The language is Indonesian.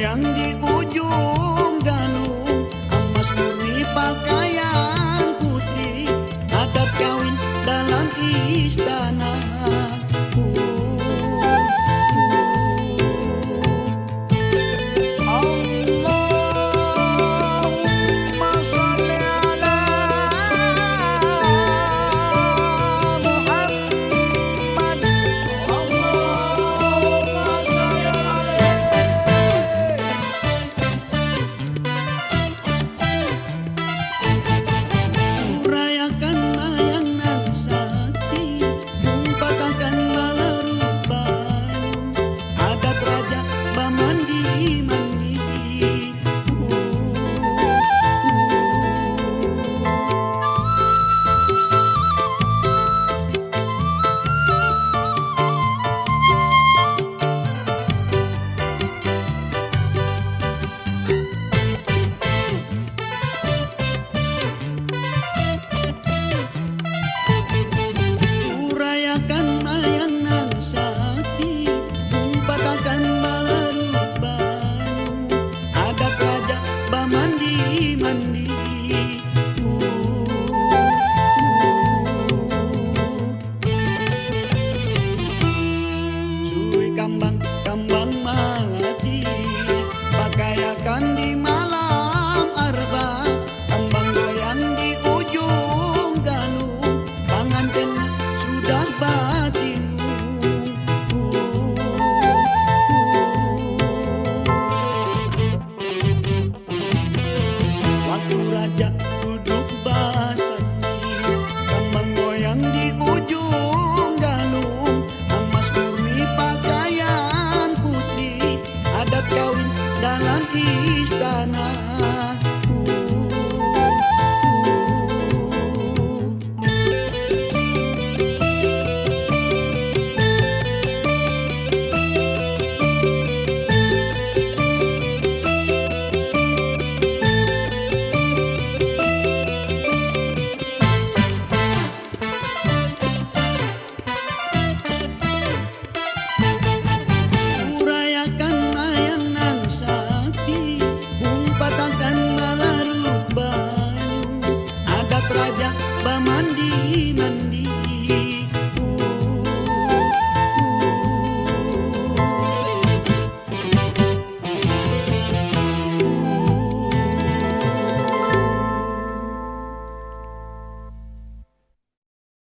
goyang di ujung galung, emas murni pakaian putri, adat kawin dalam istana. Kambang malati pakaiakan di malam arba, kambang goyang di ujung galung, panganten sudah batimu. Waktu raja duduk basani, kambang goyang di ujung galung, emas murni pakaian putri, adat kawin dalam istana. Raja bamandi mandi.